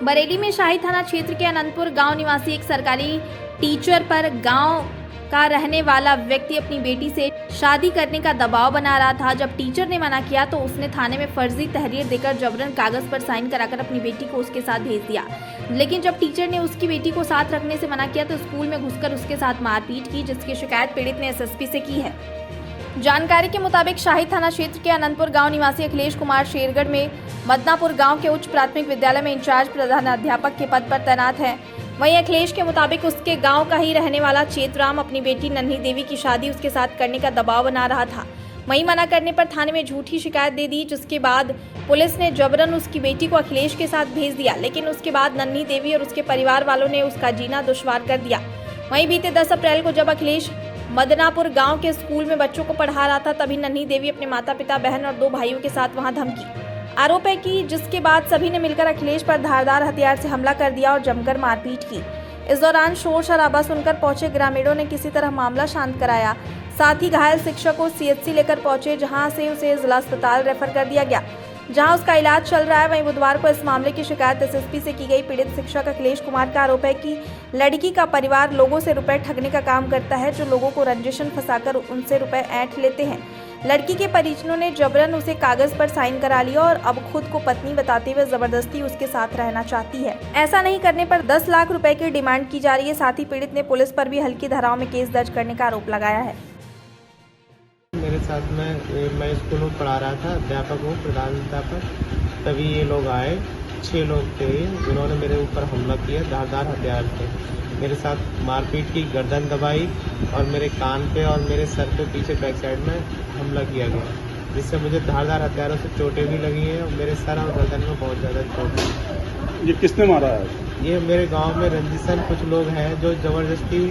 बरेली में शाही थाना क्षेत्र के अनंतपुर गांव निवासी एक सरकारी टीचर पर गांव का रहने वाला व्यक्ति अपनी बेटी से शादी करने का दबाव बना रहा था। जब टीचर ने मना किया तो उसने थाने में फर्जी तहरीर देकर जबरन कागज पर साइन कराकर अपनी बेटी को उसके साथ भेज दिया। लेकिन जब टीचर ने उसकी बेटी को साथ रखने से मना किया तो स्कूल में घुसकर उसके साथ मारपीट की, जिसकी शिकायत पीड़ित ने एसएसपी से की है। जानकारी के मुताबिक शाही थाना क्षेत्र के अनंतपुर गांव निवासी अखिलेश कुमार शेरगढ़ में मदनापुर गांव के उच्च प्राथमिक विद्यालय में इंचार्ज प्रधानाध्यापक के पद पर तैनात है। वहीं अखिलेश के मुताबिक उसके गांव का ही रहने वाला चेतराम अपनी बेटी नन्ही देवी की शादी उसके साथ करने का दबाव बना रहा था। वहीं मना करने पर थाने में झूठी शिकायत दे दी, जिसके बाद पुलिस ने जबरन उसकी बेटी को अखिलेश के साथ भेज दिया। लेकिन उसके बाद नन्ही देवी और उसके परिवार वालों ने उसका जीना दुश्वार कर दिया। वहीं बीते 10 अप्रैल को जब अखिलेश मदनापुर गांव के स्कूल में बच्चों को पढ़ा रहा था, तभी नन्ही देवी अपने माता पिता, बहन और 2 भाइयों के साथ वहां धमकी। आरोप है कि जिसके बाद सभी ने मिलकर अखिलेश पर धारदार हथियार से हमला कर दिया और जमकर मारपीट की। इस दौरान शोर शराबा सुनकर पहुंचे ग्रामीणों ने किसी तरह मामला शांत कराया। साथ ही घायल शिक्षक को सीएचसी लेकर पहुंचे, जहां से उसे जिला अस्पताल रेफर कर दिया गया, जहां उसका इलाज चल रहा है। वहीं बुधवार को इस मामले की शिकायत एसएसपी से की गई। पीड़ित शिक्षक अखिलेश कुमार का आरोप है कि लड़की का परिवार लोगों से रुपए ठगने का काम करता है, जो लोगों को रंजिशन फंसाकर उनसे रुपए ऐंठ लेते हैं। लड़की के परिजनों ने जबरन उसे कागज पर साइन करा लिया और अब खुद को पत्नी बताते हुए जबरदस्ती उसके साथ रहना चाहती है। ऐसा नहीं करने पर 10 लाख रुपए की डिमांड की जा रही है। साथ ही पीड़ित ने पुलिस पर भी हल्की धाराओं में केस दर्ज करने का आरोप लगाया है। मेरे साथ में मैं स्कूल में पढ़ा रहा था, अध्यापक हूँ, प्रधानाध्यापक। तभी ये लोग आए, 6 लोग थे, जिन्होंने मेरे ऊपर हमला किया धारदार हथियार से। मेरे साथ मारपीट की, गर्दन दबाई और मेरे कान पे और मेरे सर पे पीछे बैक साइड में हमला किया गया, जिससे मुझे धारदार हथियारों से चोटें भी लगी हैं और मेरे सर और गर्दन में बहुत ज़्यादा चोट है। ये किसने मारा है? ये मेरे गांव में रंजिशन कुछ लोग हैं जो ज़बरदस्ती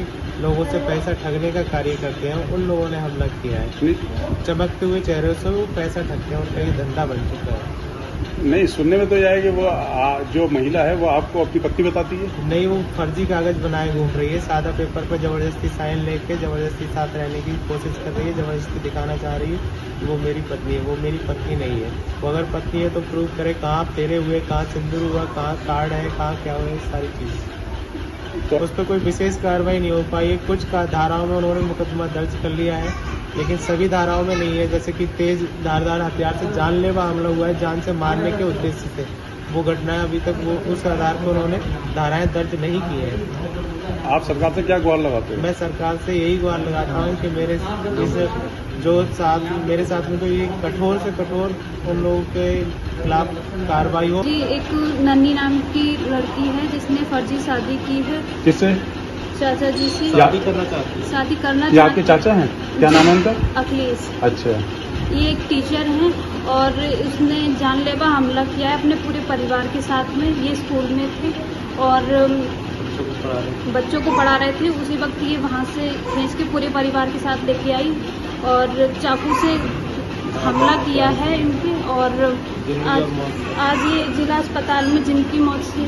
लोगों से पैसा ठगने का कार्य करते हैं, उन लोगों ने हमला किया है। चमकते हुए चेहरे से वो पैसा ठगते हैं, उनका ये धंधा बन चुका है। नहीं, सुनने में तो यह है कि वो जो महिला है वो आपको अपनी पत्नी बताती है। नहीं, वो फर्जी कागज बनाए घूम रही है, सादा पेपर पर जबरदस्ती साइन लेके जबरदस्ती साथ रहने की कोशिश कर रही है, जबरदस्ती दिखाना चाह रही है कि वो मेरी पत्नी है। वो मेरी पत्नी नहीं है। वो अगर पत्नी है तो प्रूव करे, कहाँ फेरे हुए, कहाँ सिंदूर हुआ, कहाँ कार्ड है, कहाँ क्या हुआ, सारी चीज़। तो उस पर कोई विशेष कार्रवाई नहीं हो पाई है। कुछ का धाराओं में उन्होंने मुकदमा दर्ज कर लिया है, लेकिन सभी धाराओं में नहीं है। जैसे कि तेज धारदार हथियार से जानलेवा हमला हुआ है, जान से मारने के उद्देश्य से, वो घटना अभी तक वो उस आधार पर उन्होंने धाराएं दर्ज नहीं की है। आप सरकार से क्या गुहार लगाते हैं? मैं सरकार से यही गुहार लगाता हूँ कि मेरे साथ में तो ये कठोर से कठोर उन लोगों के खिलाफ कार्रवाई हो। जी, एक नन्ही नाम की लड़की है जिसने फर्जी शादी की है। किससे? चाचा जी से शादी करना चाहती है। शादी करना ये आपके चाचा हैं? क्या नाम है उनका? अखिलेश। अच्छा। ये एक टीचर हैं और इसने जानलेवा हमला किया है अपने पूरे परिवार के साथ में। ये स्कूल में थे और बच्चों को पढ़ा रहे थे। उसी वक्त ये वहाँ से खींच के पूरे परिवार के साथ लेके आई और चाकू से हमला किया है इनके। और आज ये जिला अस्पताल में जिनकी मौत से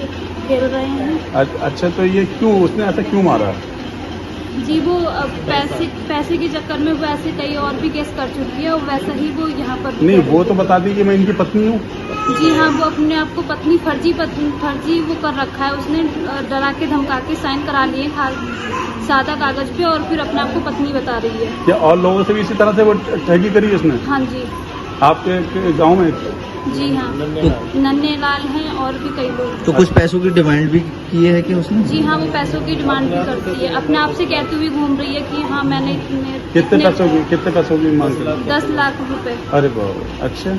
खेल रहे हैं। अच्छा, तो ये क्यों, उसने ऐसा क्यों मारा? जी, वो पैसे के चक्कर में वो ऐसे कई और भी केस कर चुकी है और वैसा ही वो यहाँ पर नहीं, वो तो बता दी कि मैं इनकी पत्नी हूँ। जी हाँ, वो अपने आप को फर्जी वो कर रखा है। उसने डरा के धमका के साइन करा लिए सादा कागज पे और फिर अपने आप को पत्नी बता रही है। क्या और लोगों से भी इसी तरह से वो ठगी करी है उसने? हाँ जी। आपके गांव में? जी हाँ, नन्हे लाल हैं और भी कई लोग। तो कुछ पैसों की डिमांड भी की है कि उसने? जी हाँ, वो पैसों की डिमांड भी करती है। अपने आप से कहती हुई घूम रही है कि हाँ मैंने कितने पैसों की मांग की? 10 लाख रुपए। अरे बाप, अच्छा।